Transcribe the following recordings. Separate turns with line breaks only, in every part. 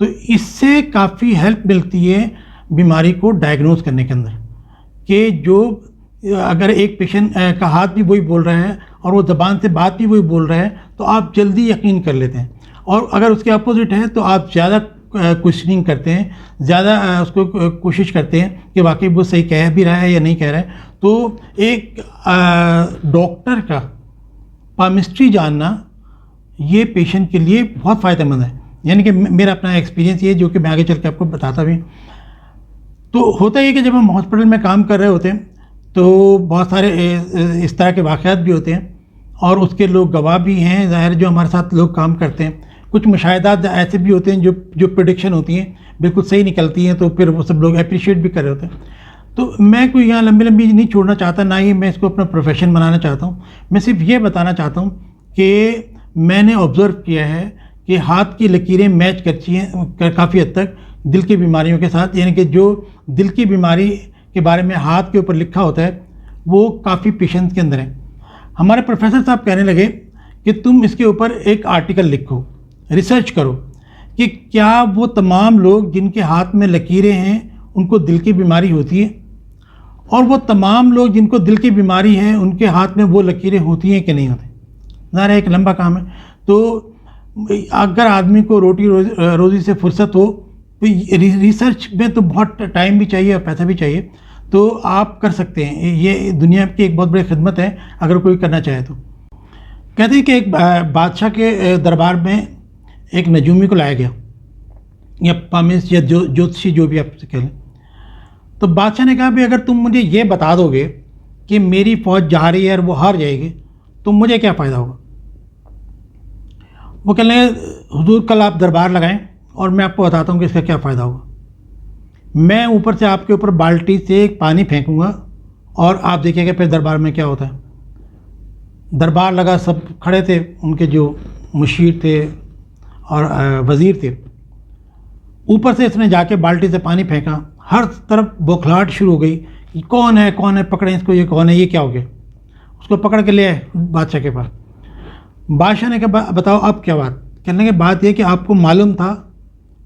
تو اس سے کافی ہیلپ ملتی ہے بیماری کو ڈائگنوز کرنے کے اندر، کہ جو اگر ایک پیشنٹ کا ہاتھ بھی وہی بول رہا ہے اور وہ زبان سے بات بھی وہی بول رہا ہے تو آپ جلدی یقین کر لیتے ہیں، اور اگر اس کے اپوزٹ ہے تو آپ زیادہ کوشچننگ کرتے ہیں، زیادہ اس کو کوشش کرتے ہیں کہ واقعی وہ صحیح کہہ بھی رہا ہے یا نہیں کہہ رہا ہے۔ تو ایک ڈاکٹر کا پامسٹری جاننا یہ پیشنٹ کے لیے بہت فائدہ مند ہے، یعنی کہ میرا اپنا ایکسپیرینس یہ ہے جو کہ میں آگے چل کے آپ کو بتاتا بھی۔ تو ہوتا یہ کہ جب ہم ہاسپٹل میں کام کر رہے ہوتے ہیں تو بہت سارے اس طرح کے واقعات بھی ہوتے ہیں اور اس کے لوگ گواہ بھی ہیں، ظاہر جو ہمارے ساتھ لوگ کام کرتے ہیں۔ کچھ مشاہدات ایسے بھی ہوتے ہیں جو پریڈکشن ہوتی ہیں بالکل صحیح نکلتی ہیں، تو پھر وہ سب لوگ اپریشیٹ بھی کر رہے ہوتے ہیں۔ تو میں کوئی یہاں لمبی نہیں چھوڑنا چاہتا، نہ ہی میں اس کو اپنا پروفیشن بنانا چاہتا ہوں۔ میں صرف یہ بتانا چاہتا ہوں کہ میں نے آبزرو کیا ہے کہ ہاتھ کی لکیریں میچ کرتی ہیں کافی حد تک دل کی بیماریوں کے ساتھ، یعنی کہ جو دل کی بیماری کے بارے میں ہاتھ کے اوپر لکھا ہوتا ہے وہ کافی پیشنٹس کے اندر ہے۔ ہمارے پروفیسر صاحب کہنے لگے کہ تم اس کے اوپر ایک آرٹیکل لکھو، ریسرچ کرو کہ کیا وہ تمام لوگ جن کے ہاتھ میں لکیریں ہیں ان کو دل کی بیماری ہوتی ہے، اور وہ تمام لوگ جن کو دل کی بیماری ہے ان کے ہاتھ میں وہ لکیریں ہوتی ہیں کہ نہیں ہوتی۔ ظاہر ایک لمبا کام ہے، تو اگر آدمی کو روٹی روزی سے فرصت ہو تو ریسرچ میں تو بہت ٹائم بھی چاہیے اور پیسہ بھی چاہیے، تو آپ کر سکتے ہیں۔ یہ دنیا کی ایک بہت بڑی خدمت ہے اگر کوئی کرنا چاہے تو۔ کہتے ہیں کہ ایک بادشاہ کے دربار میں ایک نجومی کو لایا گیا، یا پامس یا جوتشی جو بھی آپ سے کہہ لیں۔ تو بادشاہ نے کہا بھی اگر تم مجھے یہ بتا دو گے کہ میری فوج جا رہی ہے اور وہ ہار جائے گی تو مجھے کیا فائدہ ہوگا؟ وہ کہنے لگے حضور کل آپ دربار لگائیں اور میں آپ کو بتاتا ہوں کہ اس کا کیا فائدہ ہوگا۔ میں اوپر سے آپ کے اوپر بالٹی سے پانی پھینکوں گا اور آپ دیکھیں گے پھر دربار میں کیا ہوتا ہے۔ دربار لگا، سب کھڑے تھے، ان کے جو مشیر تھے اور وزیر تھے۔ اوپر سے اس نے جا کے بالٹی سے پانی پھینکا، ہر طرف بوکھلاہٹ شروع ہو گئی کہ کون ہے پکڑیں اس کو، یہ کون ہے، یہ کیا ہو گیا۔ اس کو پکڑ کے لے آئے بادشاہ کے پاس۔ بادشاہ نے کہا بتاؤ اب کیا بات؟ کہنے کے بات یہ کہ آپ کو معلوم تھا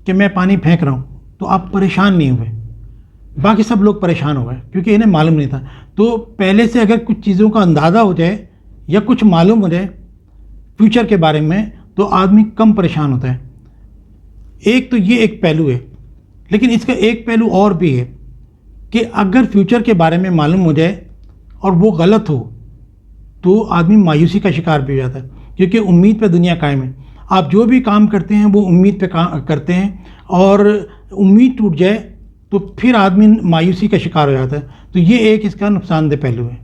کہ میں پانی پھینک رہا ہوں تو آپ پریشان نہیں ہوئے، باقی سب لوگ پریشان ہو گئے کیونکہ انہیں معلوم نہیں تھا۔ تو پہلے سے اگر کچھ چیزوں کا اندازہ ہو جائے یا کچھ معلوم ہو جائے فیوچر کے بارے میں تو آدمی کم پریشان ہوتا ہے۔ ایک تو یہ ایک پہلو ہے، لیکن اس کا ایک پہلو اور بھی ہے کہ اگر فیوچر کے بارے میں معلوم ہو جائے اور وہ غلط ہو تو آدمی مایوسی کا شکار بھی ہو جاتا ہے، کیونکہ امید پہ دنیا قائم ہے۔ آپ جو بھی کام کرتے ہیں وہ امید پہ کرتے ہیں، اور امید ٹوٹ جائے تو پھر آدمی مایوسی کا شکار ہو جاتا ہے۔ تو یہ ایک اس کا نقصان دہ پہلو ہے۔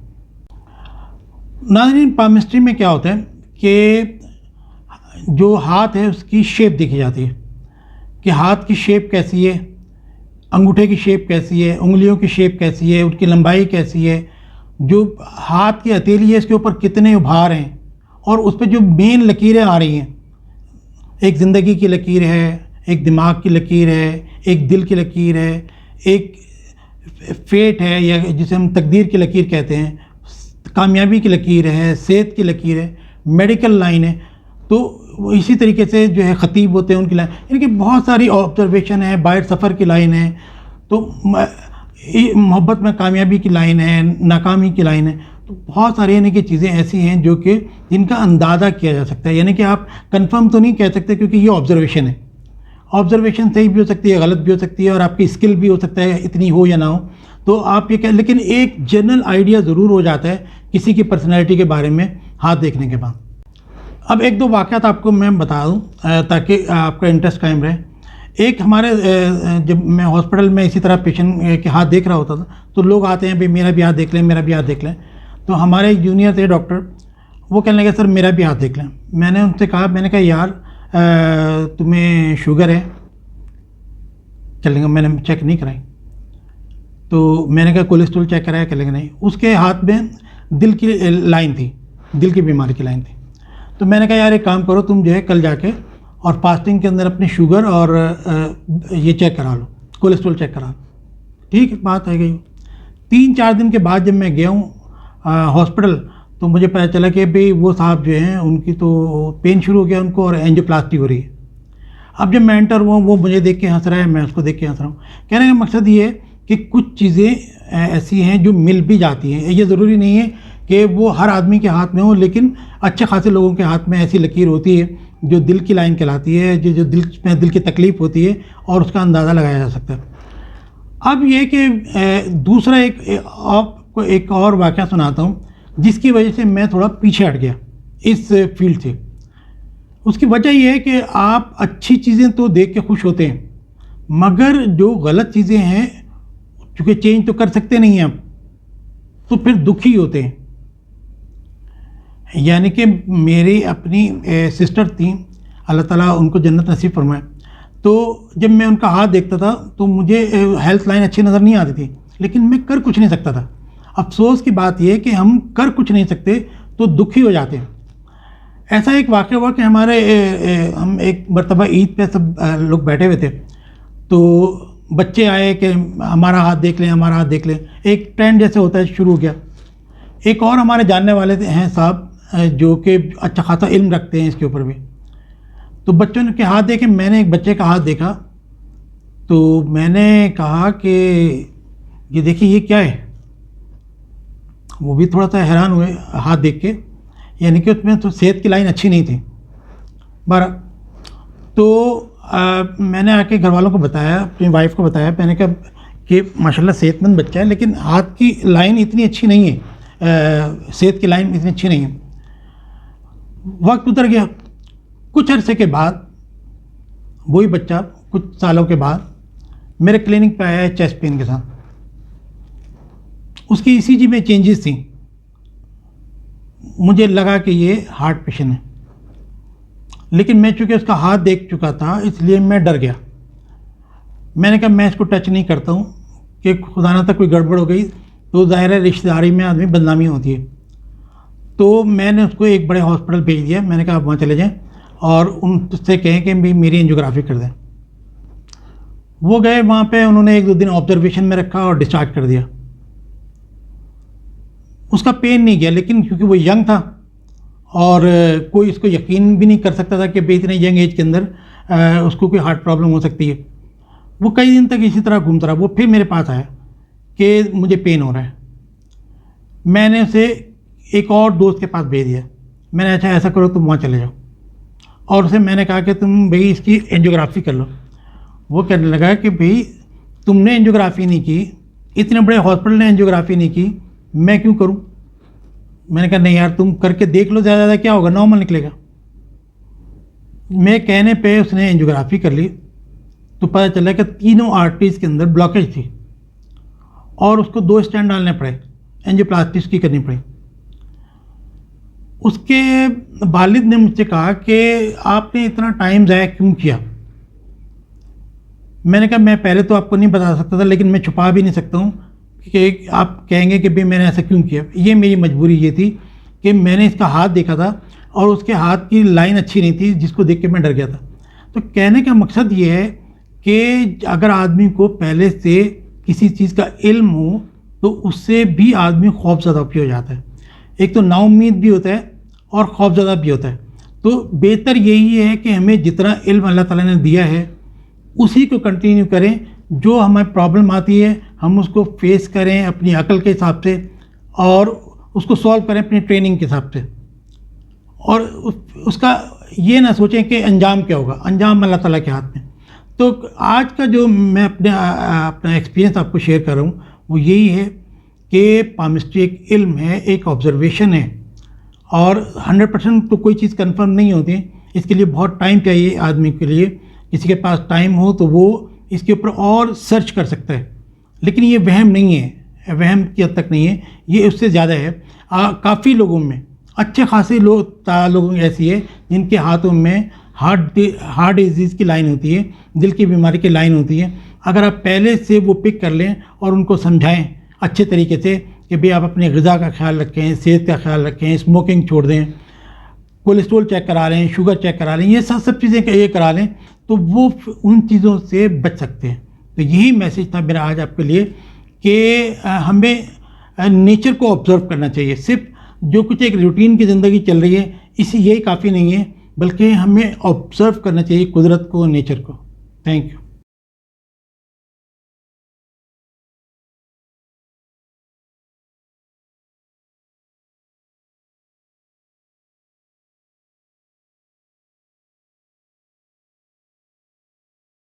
ناظرین، پامسٹری میں کیا ہوتا ہے کہ جو ہاتھ ہے اس کی شیپ دیکھی جاتی ہے کہ ہاتھ کی شیپ کیسی ہے، انگوٹھے کی شیپ کیسی ہے، انگلیوں کی شیپ کیسی ہے، ان کی لمبائی کیسی ہے، جو ہاتھ کی ہتھیلی ہے اس کے اوپر کتنے ابھار ہیں، اور اس پہ جو مین لکیریں آ رہی ہیں، ایک زندگی کی لکیر ہے، ایک دماغ کی لکیر ہے، ایک دل کی لکیر ہے، ایک فیٹ ہے یا جسے ہم تقدیر کی لکیر کہتے ہیں، کامیابی کی لکیر ہے، صحت کی لکیر ہے، میڈیکل لائن ہے۔ تو اسی طریقے سے جو ہے خطیب ہوتے ہیں ان کی لائن، یعنی کہ بہت ساری آبزرویشن ہے، باہر سفر کی لائن ہے، تو محبت میں کامیابی کی لائن ہے، ناکامی کی لائن ہے۔ تو بہت ساری یعنی کہ چیزیں ایسی ہیں جو کہ جن کا اندازہ کیا جا سکتا ہے، یعنی کہ آپ کنفرم تو نہیں کہہ سکتے کیونکہ یہ آبزرویشن ہے۔ آبزرویشن صحیح بھی ہو سکتی ہے، غلط بھی ہو سکتی ہے، اور آپ کی اسکل بھی ہو سکتا ہے اتنی ہو یا نہ ہو، تو آپ یہ کہ لیکن ایک جنرل آئیڈیا ضرور ہو جاتا ہے کسی کی پرسنالٹی کے بارے میں ہاتھ دیکھنے کے بعد۔ اب ایک دو واقعات آپ کو میں بتا دوں تاکہ آپ کا انٹرسٹ قائم رہے۔ ایک ہمارے جب میں ہاسپٹل میں اسی طرح پیشنٹ کے ہاتھ دیکھ رہا ہوتا تھا تو لوگ آتے ہیں بھائی میرا بھی ہاتھ دیکھ لیں، میرا بھی ہاتھ دیکھ لیں۔ تو ہمارے جونیئر تھے ڈاکٹر، وہ کہنے لگے سر میرا بھی ہاتھ دیکھ لیں۔ میں نے ان سے کہا، میں نے کہا یار تمہیں شوگر ہے؟ چلیں گے، میں نے چیک نہیں کرائی۔ تو میں نے کہا کولیسٹرول چیک کرایا؟ کہ لیں نہیں۔ اس کے ہاتھ میں دل کی لائن تھی، دل کی بیماری کی لائن تھی۔ تو میں نے کہا یار ایک کام کرو، تم جو ہے کل جا کے اور فاسٹنگ کے اندر اپنی شوگر اور یہ چیک کرا لو، کولیسٹرول چیک کرا لو۔ ٹھیک ہے، بات آ گئی۔ 3-4 دن کے بعد جب میں گیا ہوں ہاسپٹل تو مجھے پتہ چلا کہ بھئی وہ صاحب جو ہیں ان کی تو پین شروع ہو گیا ان کو، اور اینجیوپلاسٹی ہو رہی ہے۔ اب جب میں انٹر ہوا وہ مجھے دیکھ کے ہنس رہا ہے، میں اس کو دیکھ کے ہنس رہا ہوں. کہنے کا مقصد یہ ہے کہ کچھ چیزیں ایسی ہیں جو مل بھی جاتی ہیں. یہ ضروری نہیں ہے کہ وہ ہر آدمی کے ہاتھ میں ہو، لیکن اچھے خاصے لوگوں کے ہاتھ میں ایسی لکیر ہوتی ہے جو دل کی لائن کہلاتی ہے، جو دل میں دل کی تکلیف ہوتی ہے، اور اس کا اندازہ لگایا جا سکتا ہے. اب یہ کہ دوسرا آپ کو ایک اور واقعہ سناتا ہوں جس کی وجہ سے میں تھوڑا پیچھے ہٹ گیا اس فیلڈ سے. اس کی وجہ یہ ہے کہ آپ اچھی چیزیں تو دیکھ کے خوش ہوتے ہیں، مگر جو غلط چیزیں ہیں چونکہ چینج تو کر سکتے نہیں ہیں آپ، تو پھر دکھی ہوتے ہیں. یعنی کہ میری اپنی سسٹر تھیں، اللہ تعالیٰ ان کو جنت نصیب فرمائے. تو جب میں ان کا ہاتھ دیکھتا تھا تو مجھے ہیلتھ لائن اچھی نظر نہیں آتی تھی، لیکن میں کر کچھ نہیں سکتا تھا. افسوس کی بات یہ ہے کہ ہم کر کچھ نہیں سکتے تو دکھی ہو جاتے ہیں. ایسا ایک واقعہ ہوا کہ ہم ایک مرتبہ عید پہ سب لوگ بیٹھے ہوئے تھے، تو بچے آئے کہ ہمارا ہاتھ دیکھ لیں، ہمارا ہاتھ دیکھ لیں. ایک ٹرینڈ جیسے ہوتا ہے شروع ہو گیا. ایک اور ہمارے جاننے والے ہیں صاحب جو کہ اچھا خاصا علم رکھتے ہیں اس کے اوپر بھی. تو بچوں کے ہاتھ دیکھے، میں نے ایک بچے کا ہاتھ دیکھا تو میں نے کہا کہ یہ دیکھیے یہ کیا ہے. وہ بھی تھوڑا سا حیران ہوئے ہاتھ دیکھ کے، یعنی کہ اس میں تو صحت کی لائن اچھی نہیں تھی. بارہ تو میں نے آ کے گھر والوں کو بتایا، اپنی وائف کو بتایا. میں نے کہا کہ ماشاءاللہ صحت مند بچہ ہے، لیکن ہاتھ کی لائن اتنی اچھی نہیں ہے، صحت کی لائن اتنی اچھی نہیں ہے. وقت اتر گیا. کچھ عرصے کے بعد وہی بچہ کچھ سالوں کے بعد میرے کلینک پہ آیا ہے چیسٹ پین کے ساتھ. اس کی ECG میں چینجز تھیں. مجھے لگا کہ یہ ہارٹ پیشنٹ ہے، لیکن میں چونکہ اس کا ہاتھ دیکھ چکا تھا اس لیے میں ڈر گیا. میں نے کہا میں اس کو ٹچ نہیں کرتا ہوں کہ خدا نہ تک کوئی گڑبڑ ہو گئی تو ظاہر ہے رشتہ داری میں آدمی بدنامی ہوتی ہے. تو میں نے اس کو ایک بڑے ہاسپٹل بھیج دیا. میں نے کہا آپ وہاں چلے جائیں اور ان سے کہیں کہ میری اینجیوگرافی کر دیں. وہ گئے وہاں پہ، انہوں نے 1-2 دن آبزرویشن میں رکھا اور ڈسچارج کر دیا. اس کا پین نہیں گیا، لیکن کیونکہ وہ ینگ تھا اور کوئی اس کو یقین بھی نہیں کر سکتا تھا کہ اتنے ینگ ایج کے اندر اس کو کوئی ہارٹ پرابلم ہو سکتی ہے. وہ کئی دن تک اسی طرح گھومتا رہا. وہ پھر میرے پاس آیا کہ مجھے پین ہو رہا ہے. میں نے اسے ایک اور دوست کے پاس بھیج دیا. میں نے اچھا ایسا کرو تم وہاں چلے جاؤ، اور اسے میں نے کہا کہ تم بھئی اس کی اینجیوگرافی کر لو. وہ کہنے لگا کہ بھئی تم نے اینجیوگرافی نہیں کی، اتنے بڑے ہاسپٹل نے اینجیوگرافی نہیں کی، میں کیوں کروں؟ میں نے کہا نہیں یار تم کر کے دیکھ لو، زیادہ کیا ہوگا، نارمل نکلے گا. میں کہنے پہ اس نے اینجیوگرافی کر لی تو پتہ چلا کہ تینوں آرٹریز کے اندر بلاکیج تھی اور اس کو 2 اسٹینٹ ڈالنے پڑے، اینجیوپلاسٹی اس کی کرنی پڑی. اس کے والد نے مجھ سے کہا کہ آپ نے اتنا ٹائم ضائع کیوں کیا؟ میں نے کہا میں پہلے تو آپ کو نہیں بتا سکتا تھا، لیکن میں چھپا بھی نہیں سکتا ہوں کہ آپ کہیں گے کہ بھئی میں نے ایسا کیوں کیا. یہ میری مجبوری یہ تھی کہ میں نے اس کا ہاتھ دیکھا تھا اور اس کے ہاتھ کی لائن اچھی نہیں تھی، جس کو دیکھ کے میں ڈر گیا تھا. تو کہنے کا مقصد یہ ہے کہ اگر آدمی کو پہلے سے کسی چیز کا علم ہو تو اس سے بھی آدمی خوف زدہ بھی ہو جاتا ہے. ایک تو نا امید بھی ہوتا ہے اور خوف زدہ بھی ہوتا ہے. تو بہتر یہی ہے کہ ہمیں جتنا علم اللہ تعالیٰ نے دیا ہے اسی کو کنٹینیو کریں. جو ہمیں پرابلم آتی ہے ہم اس کو فیس کریں اپنی عقل کے حساب سے اور اس کو سولو کریں اپنی ٹریننگ کے حساب سے. اور اس کا یہ نہ سوچیں کہ انجام کیا ہوگا، انجام اللہ تعالیٰ کے ہاتھ میں. تو آج کا جو میں اپنا ایکسپیرینس آپ کو شیئر کر رہا ہوں وہ یہی ہے کہ پامسٹری ایک علم ہے، ایک آبزرویشن ہے، اور 100% تو کوئی چیز کنفرم نہیں ہوتی. اس کے لیے بہت ٹائم چاہیے آدمی کے لیے. کسی کے پاس ٹائم ہو تو وہ اس کے اوپر اور سرچ کر سکتا ہے، لیکن یہ وہم نہیں ہے، وہم کی حد تک نہیں ہے، یہ اس سے زیادہ ہے. کافی لوگوں میں اچھے خاصے لوگوں ایسی ہے جن کے ہاتھوں میں ہارٹ ڈیزیز کی لائن ہوتی ہے، دل کی بیماری کی لائن ہوتی ہے. اگر آپ پہلے سے وہ پک کر لیں اور ان کو سمجھائیں اچھے طریقے سے کہ بھئی آپ اپنے غذا کا خیال رکھیں، صحت کا خیال رکھیں، اسموکنگ چھوڑ دیں، کولیسٹرول چیک کرا لیں، شوگر چیک کرا لیں، یہ سب چیزیں یہ کرا لیں تو وہ ان چیزوں سے بچ سکتے ہیں. تو یہی میسیج تھا میرا آج آپ کے لیے کہ ہمیں نیچر کو آبزرو کرنا چاہیے. صرف جو کچھ ایک روٹین کی زندگی چل رہی ہے یہی کافی نہیں ہے. بلکہ ہمیں آبزرو کرنا چاہیے قدرت کو، نیچر کو. Thank you.